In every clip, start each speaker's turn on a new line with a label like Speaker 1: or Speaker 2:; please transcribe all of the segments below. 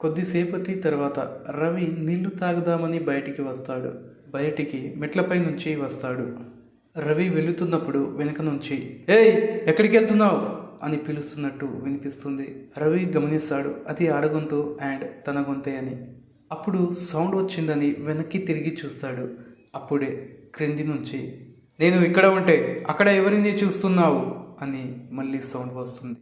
Speaker 1: కొద్దిసేపటి తర్వాత రవి నీళ్లు తాగుదామని బయటికి వస్తాడు. బయటికి మెట్లపై నుంచి వస్తాడు. రవి వెళుతున్నప్పుడు వెనక నుంచి "ఏయ్, ఎక్కడికి వెళ్తున్నావు?" అని పిలుస్తున్నట్టు వినిపిస్తుంది. రవి గమనిస్తాడు, అది ఆడగొంతు అండ్ తన గొంతే అని. అప్పుడు సౌండ్ వచ్చిందని వెనక్కి తిరిగి చూస్తాడు. అప్పుడే క్రింది నుంచి "నేను ఇక్కడ ఉంటే అక్కడ ఎవరిని చూస్తున్నావు?" అని మళ్ళీ సౌండ్ వస్తుంది.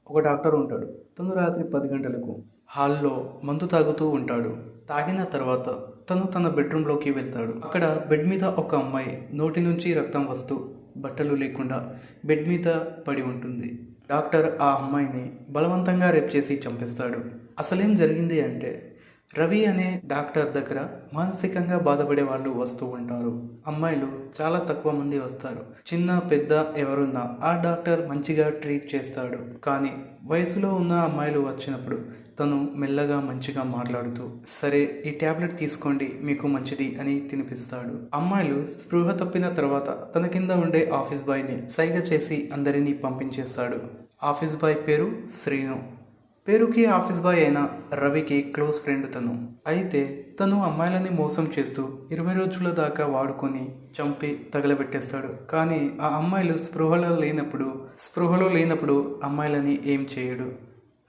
Speaker 1: ఒక డాక్టర్ ఉంటాడు. తను రాత్రి 10 గంటలకు హాల్లో మందు తాగుతూ ఉంటాడు. తాగిన తర్వాత తను తన బెడ్రూమ్లోకి వెళ్తాడు. అక్కడ బెడ్ మీద ఒక అమ్మాయి నోటి నుంచి రక్తం వస్తూ బట్టలు లేకుండా బెడ్ మీద పడి ఉంటుంది. డాక్టర్ ఆ అమ్మాయిని బలవంతంగా రేప్ చేసి చంపేస్తాడు. అసలేం జరిగింది అంటే, రవి అనే డాక్టర్ దగ్గర మానసికంగా బాధపడే వాళ్ళు వస్తూ ఉంటారు. అమ్మాయిలు చాలా తక్కువ మంది వస్తారు. చిన్న పెద్ద ఎవరున్నా ఆ డాక్టర్ మంచిగా ట్రీట్ చేస్తాడు. కానీ వయసులో ఉన్న అమ్మాయిలు వచ్చినప్పుడు తను మెల్లగా మంచిగా మాట్లాడుతూ "సరే, ఈ ట్యాబ్లెట్ తీసుకోండి, మీకు మంచిది" అని తినిపిస్తాడు. అమ్మాయిలు స్పృహ తప్పిన తర్వాత తన కింద ఉండే ఆఫీస్ బాయ్ని సైగ చేసి అందరినీ పంపించేస్తాడు. ఆఫీస్ బాయ్ పేరు శ్రీను. పేరుకి ఆఫీస్ బాయ్ అయిన రవికి క్లోజ్ ఫ్రెండ్ తను. అయితే తను అమ్మాయిలని మోసం చేస్తూ 20 రోజుల దాకా వాడుకొని చంపి తగలబెట్టేస్తాడు. కానీ ఆ అమ్మాయిలు స్పృహలో లేనప్పుడు అమ్మాయిలని ఏం చేయడు.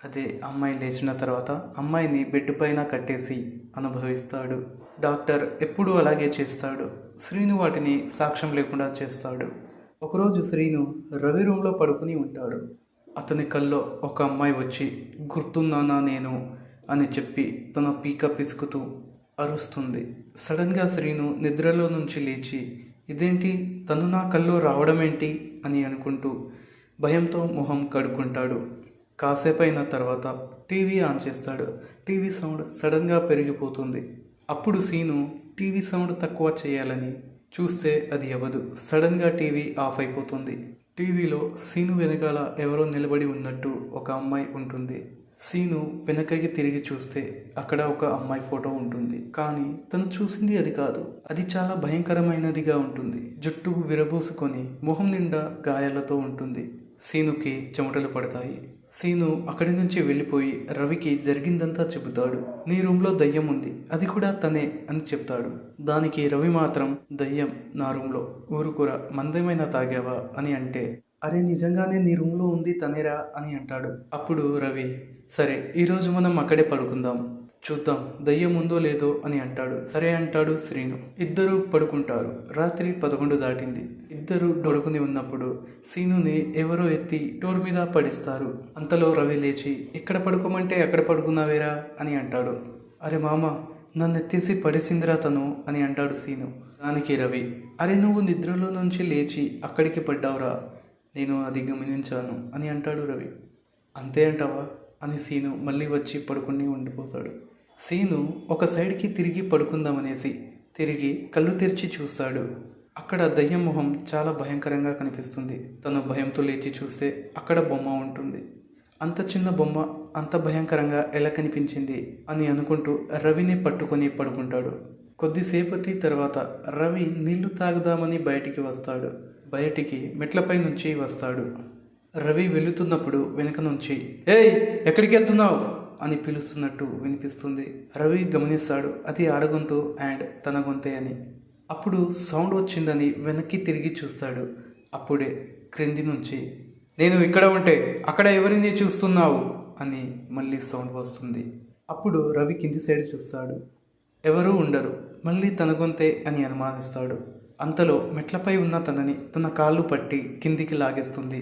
Speaker 1: అదే అమ్మాయి లేచిన తర్వాత అమ్మాయిని బెడ్ పైన కట్టేసి అనుభవిస్తాడు. డాక్టర్ ఎప్పుడూ అలాగే చేస్తాడు. శ్రీను వాటిని సాక్ష్యం లేకుండా చేస్తాడు. ఒకరోజు శ్రీను రవి రూమ్లో పడుకుని ఉంటాడు. అతని కల్లో ఒక అమ్మాయి వచ్చి "గుర్తున్నానా నేను" అని చెప్పి తన పీక పిసుకుతూ అరుస్తుంది. సడన్గా శ్రీను నిద్రలో నుంచి లేచి "ఇదేంటి, తను నా కల్లో రావడమేంటి" అని అనుకుంటూ భయంతో మొహం కడుక్కుంటాడు. కాసేపైన తర్వాత టీవీ ఆన్ చేస్తాడు. టీవీ సౌండ్ సడన్గా పెరిగిపోతుంది. అప్పుడు సీను టీవీ సౌండ్ తక్కువ చేయాలని చూస్తే అది అవ్వదు. సడన్గా టీవీ ఆఫ్ అయిపోతుంది. టీవీలో సీను వెనకాల ఎవరో నిలబడి ఉన్నట్టు ఒక అమ్మాయి ఉంటుంది. సీను వెనకకి తిరిగి చూస్తే అక్కడ ఒక అమ్మాయి ఫోటో ఉంటుంది. కానీ తను చూసింది అది కాదు. అది చాలా భయంకరమైనదిగా ఉంటుంది. జుట్టు విరబూసుకొని మొహం నిండా గాయాలతో ఉంటుంది. సీనుకి చెమటలు పడతాయి. సీను అక్కడి నుంచి వెళ్ళిపోయి రవికి జరిగిందంతా చెబుతాడు. "నీ రూమ్లో దయ్యం ఉంది, అది కూడా తనే" అని చెప్తాడు. దానికి రవి మాత్రం "దయ్యం నా రూమ్లో, ఊరుకురా, మందేమైనా తాగావా" అని అంటే "అరే, నిజంగానే నీ రూమ్లో ఉంది తనేరా" అని అంటాడు. అప్పుడు రవి "సరే, ఈరోజు మనం అక్కడే పడుకుందాం, చూద్దాం దయ్యం ఉందో లేదో" అని అంటాడు. సరే అంటాడు శ్రీను. ఇద్దరు పడుకుంటారు. రాత్రి 11 దాటింది. ఇద్దరు పడుకుని ఉన్నప్పుడు సీనుని ఎవరో ఎత్తి డోర్ మీద పడిస్తారు. అంతలో రవి లేచి "ఎక్కడ పడుకోమంటే అక్కడ పడుకున్నావేరా" అని అంటాడు. "అరే మామ, నన్ను ఎత్తేసి పడేసిందిరా తను" అని అంటాడు సీను. దానికి రవి "అరే, నువ్వు నిద్రలో నుంచి లేచి అక్కడికి పడ్డావురా, నేను అది గమనించాను" అని అంటాడు రవి. "అంతే అంటావా" అని సీను మళ్ళీ వచ్చి పడుకుని ఉండిపోతాడు. సీను ఒక సైడ్కి తిరిగి పడుకుందామనేసి తిరిగి కళ్ళు తెరిచి చూస్తాడు. అక్కడ దయ్యం మొహం చాలా భయంకరంగా కనిపిస్తుంది. తను భయంతో లేచి చూస్తే అక్కడ బొమ్మ ఉంటుంది. అంత చిన్న బొమ్మ అంత భయంకరంగా ఎలా కనిపించింది అని అనుకుంటూ రవిని పట్టుకొని పడుకుంటాడు. కొద్దిసేపటి తర్వాత రవి నీళ్లు తాగుదామని బయటికి వస్తాడు. బయటికి మెట్లపై నుంచి వస్తాడు. రవి వెళుతున్నప్పుడు వెనక నుంచి "ఏయ్, ఎక్కడికి వెళ్తున్నావు?" అని పిలుస్తున్నట్టు వినిపిస్తుంది. రవి గమనిస్తాడు, అది ఆడగొంతు అండ్ తన గొంతే అని. అప్పుడు సౌండ్ వచ్చిందని వెనక్కి తిరిగి చూస్తాడు. అప్పుడే క్రింది నుంచి "నేను ఇక్కడ ఉంటే అక్కడ ఎవరిని చూస్తున్నావు?" అని మళ్ళీ సౌండ్ వస్తుంది. అప్పుడు రవి కింది సైడ్ చూస్తాడు. ఎవరూ ఉండరు. మళ్ళీ తన గొంతే అని అనుమానిస్తాడు. అంతలో మెట్లపై ఉన్న తనని తన కాళ్ళు పట్టి కిందికి లాగేస్తుంది.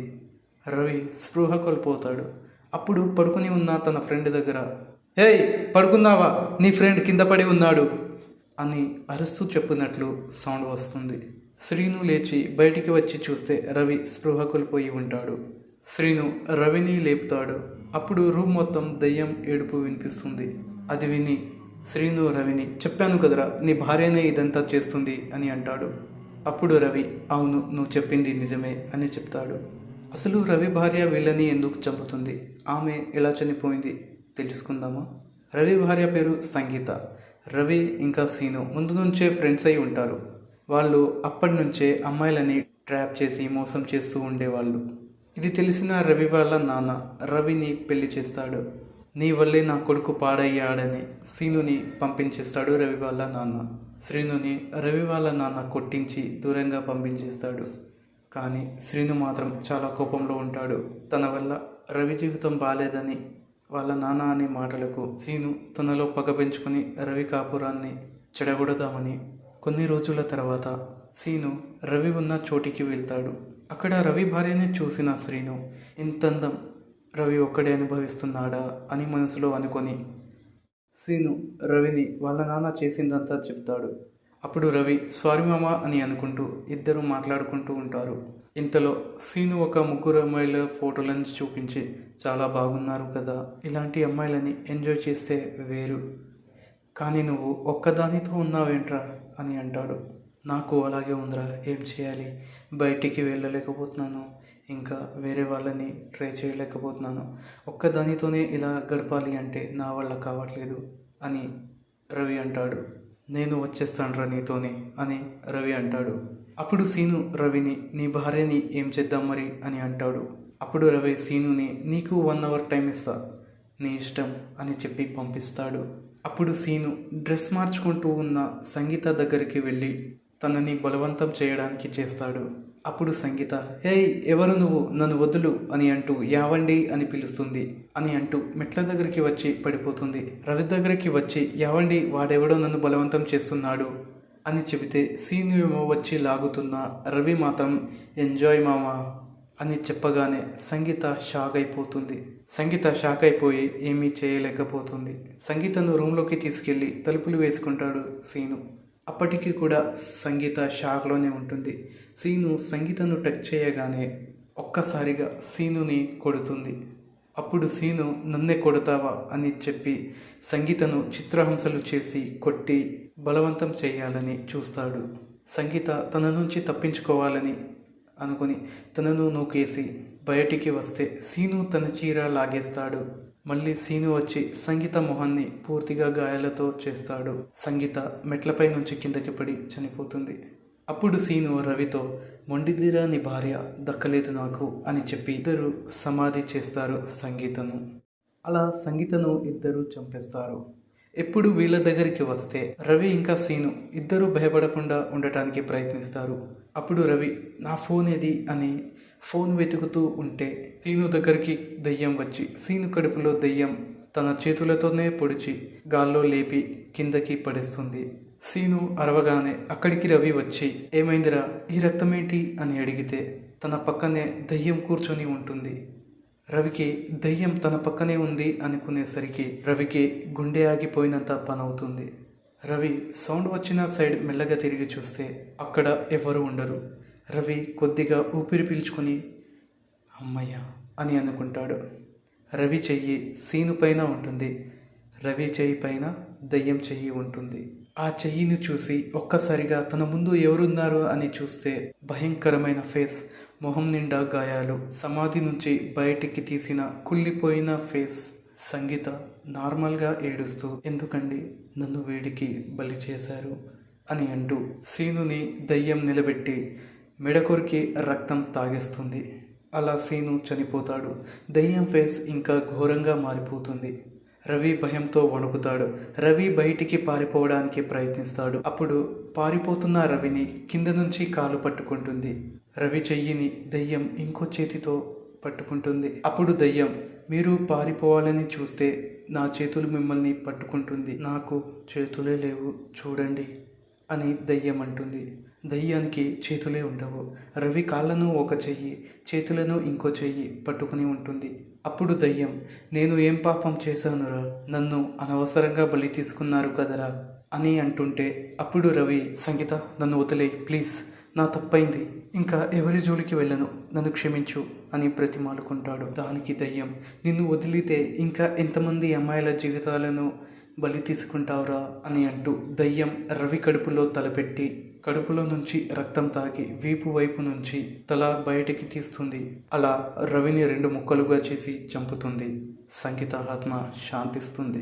Speaker 1: రవి స్పృహ కోల్పోతాడు. అప్పుడు పడుకుని ఉన్న తన ఫ్రెండ్ దగ్గర "ఏయ్, పడుకున్నావా? నీ ఫ్రెండ్ కింద పడి ఉన్నాడు" అని అరుస్తూ చెప్పినట్లు సౌండ్ వస్తుంది. శ్రీను లేచి బయటికి వచ్చి చూస్తే రవి స్పృహ కోల్పోయి ఉంటాడు. శ్రీను రవిని లేపుతాడు. అప్పుడు రూమ్ మొత్తం దయ్యం ఏడుపు వినిపిస్తుంది. అది విని శ్రీను రవిని "చెప్పాను కదరా, నీ భార్యనే ఇదంతా చేస్తుంది" అని అంటాడు. అప్పుడు రవి "అవును, నువ్వు చెప్పింది నిజమే" అని చెప్తాడు. అసలు రవి భార్య వీళ్ళని ఎందుకు చంపుతుంది? ఆమె ఎలా చనిపోయింది తెలుసుకుందామా? రవి భార్య పేరు సంగీత. రవి ఇంకా సీను ముందు నుంచే ఫ్రెండ్స్ అయి ఉంటారు. వాళ్ళు అప్పటి నుంచే అమ్మాయిలని ట్రాప్ చేసి మోసం చేస్తూ ఉండేవాళ్ళు. ఇది తెలిసిన రవి వాళ్ళ నాన్న రవిని పెళ్లి చేస్తాడు. నీ వల్లే నా కొడుకు పాడయ్యాడని శ్రీనుని పంపించేస్తాడు రవి వాళ్ళ నాన్న. శ్రీనుని రవి వాళ్ళ నాన్న కొట్టించి దూరంగా పంపించేస్తాడు. కానీ శ్రీను మాత్రం చాలా కోపంలో ఉంటాడు. తన వల్ల రవి జీవితం బాలేదని వాళ్ళ నాన్న అనే మాటలకు శ్రీను తనలో పగ పెంచుకొని రవి కాపురాన్ని చెడగొడదామని కొన్ని రోజుల తర్వాత శ్రీను రవి ఉన్న చోటికి వెళ్తాడు. అక్కడ రవి భార్యని చూసిన శ్రీను ఇంతందం రవి ఒక్కడే అనుభవిస్తున్నాడా అని మనసులో అనుకొని శ్రీను రవిని వాళ్ళ నాన్న చేసిందంతా చెప్తాడు. అప్పుడు రవి సారీ మామ అని అనుకుంటూ ఇద్దరు మాట్లాడుకుంటూ ఉంటారు. ఇంతలో శ్రీను ఒక ముగ్గురు అమ్మాయిల ఫోటోలను చూపించి చాలా బాగున్నారు కదా, ఇలాంటి అమ్మాయిలని ఎంజాయ్ చేస్తే వేరు, కానీ నువ్వు ఒక్కదానితో ఉన్నావేంట్రా అని అంటాడు. నాకు అలాగే ఉందిరా, ఏం చేయాలి, బయటికి వెళ్ళలేకపోతున్నాను, ఇంకా వేరే వాళ్ళని ట్రై చేయలేకపోతున్నాను, ఒక్కదానితోనే ఇలా గడపాలి అంటే నా వల్ల కావట్లేదు అని రవి అంటాడు. నేను వచ్చేస్తానురా నీతోనే అని రవి అంటాడు. అప్పుడు సీను రవిని నీ భార్యని ఏం చేద్దాం మరి అని అంటాడు. అప్పుడు రవి సీనుని నీకు 1 అవర్ టైం ఇస్తా, నీ ఇష్టం అని చెప్పి పంపిస్తాడు. అప్పుడు సీను డ్రెస్ మార్చుకుంటూ ఉన్న సంగీత దగ్గరికి వెళ్ళి తనని బలవంతం చేయడానికి చేస్తాడు. అప్పుడు సంగీత హేయ్ ఎవరు నువ్వు, నన్ను వదులు అని అంటూ యావండి అని పిలుస్తుంది. అని అంటూ మెట్ల దగ్గరికి వచ్చి పడిపోతుంది. రవి దగ్గరికి వచ్చి యావండి వాడెవడో నన్ను బలవంతం చేస్తున్నాడు అని చెబితే సీను ఏమో వచ్చి లాగుతున్నా రవి మాత్రం ఎంజాయ్ మామా అని చెప్పగానే సంగీత షాక్ అయిపోతుంది. సంగీత షాక్ అయిపోయి ఏమీ చేయలేకపోతుంది. సంగీతను రూమ్లోకి తీసుకెళ్ళి తలుపులు వేసుకుంటాడు సీను. అప్పటికి కూడా సంగీత షాక్లోనే ఉంటుంది. సీను సంగీతను టచ్ చేయగానే ఒక్కసారిగా సీనుని కొడుతుంది. అప్పుడు సీను నన్నే కొడతావా అని చెప్పి సంగీతను చిత్రహింసలు చేసి కొట్టి బలవంతం చేయాలని చూస్తాడు. సంగీత తన నుంచి తప్పించుకోవాలని అనుకుని తనను నూకేసి బయటికి వస్తే సీను తన చీర లాగేస్తాడు. మళ్ళీ సీను వచ్చి సంగీత మొహాన్ని పూర్తిగా గాయాలతో చేస్తాడు. సంగీత మెట్లపై నుంచి కిందకి పడి చనిపోతుంది. అప్పుడు సీను రవితో మొండిదిరా నీ భార్య దక్కలేదు నాకు అని చెప్పి ఇద్దరు సమాధి చేస్తారు సంగీతను. అలా సంగీతను ఇద్దరు చంపేస్తారు. ఎప్పుడు వీళ్ళ దగ్గరికి వస్తే రవి ఇంకా సీను ఇద్దరు భయపడకుండా ఉండటానికి ప్రయత్నిస్తారు. అప్పుడు రవి నా ఫోన్ ఏది అని ఫోన్ వెతుకుతూ ఉంటే సీను దగ్గరికి దయ్యం వచ్చి సీను కడుపులో దయ్యం తన చేతులతోనే పొడిచి గాల్లో లేపి కిందకి పడేస్తుంది. సీను అరవగానే అక్కడికి రవి వచ్చి ఏమైందిరా, ఈ రక్తమేంటి అని అడిగితే తన పక్కనే దయ్యం కూర్చొని ఉంటుంది. రవికి దయ్యం తన పక్కనే ఉంది అనుకునేసరికి రవికి గుండె ఆగిపోయినంత పనవుతుంది. రవి సౌండ్ వచ్చిన సైడ్ మెల్లగా తిరిగి చూస్తే అక్కడ ఎవరు ఉండరు. రవి కొద్దిగా ఊపిరి పీల్చుకొని అమ్మయ్య అని అనుకుంటాడు. రవి చెయ్యి సీను పైన ఉంటుంది. రవి చెయ్యి పైన దయ్యం చెయ్యి ఉంటుంది. ఆ చెయ్యిని చూసి ఒక్కసారిగా తన ముందు ఎవరున్నారు అని చూస్తే భయంకరమైన ఫేస్, మొహం నిండా గాయాలు, సమాధి నుంచి బయటికి తీసిన కుళ్ళిపోయిన ఫేస్. సంగీత నార్మల్గా ఏడుస్తూ ఎందుకండి నన్ను వీడికి బలి చేశారు అని అంటూ సీనుని దయ్యం నిలబెట్టి మెడకొరికి రక్తం తాగేస్తుంది. అలా సీను చనిపోతాడు. దయ్యం ఫేస్ ఇంకా ఘోరంగా మారిపోతుంది. రవి భయంతో వణుకుతాడు. రవి బయటికి పారిపోవడానికి ప్రయత్నిస్తాడు. అప్పుడు పారిపోతున్న రవిని కింద నుంచి కాలు పట్టుకుంటుంది. రవి చెయ్యిని దయ్యం ఇంకో చేతితో పట్టుకుంటుంది. అప్పుడు దయ్యం మీరు పారిపోవాలని చూస్తే నా చేతులు మిమ్మల్ని పట్టుకుంటుంది, నాకు చేతులే లేవు చూడండి అని దయ్యం అంటుంది. దయ్యానికి చేతులే ఉండవు. రవి కాళ్ళను ఒక చెయ్యి, చేతులను ఇంకో చెయ్యి పట్టుకుని ఉంటుంది. అప్పుడు దయ్యం నేను ఏం పాపం చేశానురా, నన్ను అనవసరంగా బలి తీసుకున్నారు కదరా అని అంటుంటే అప్పుడు రవి సంగీత నన్ను వదిలేయ్ ప్లీజ్, నా తప్పైంది, ఇంకా ఎవరి జోలికి వెళ్ళను, నన్ను క్షమించు అని బ్రతిమాలుకుంటాడు. దానికి దయ్యం నిన్ను వదిలితే ఇంకా ఎంతమంది అమ్మాయిల జీవితాలను బలి తీసుకుంటావురా అని అంటూ దయ్యం రవి కడుపులో తలపెట్టి కడుపులో నుంచి రక్తం తాగి వీపు వైపు నుంచి తల బయటికి తీస్తుంది. అలా రవిని 2 ముక్కలుగా చేసి చంపుతుంది. సంగీత ఆత్మ శాంతిస్తుంది.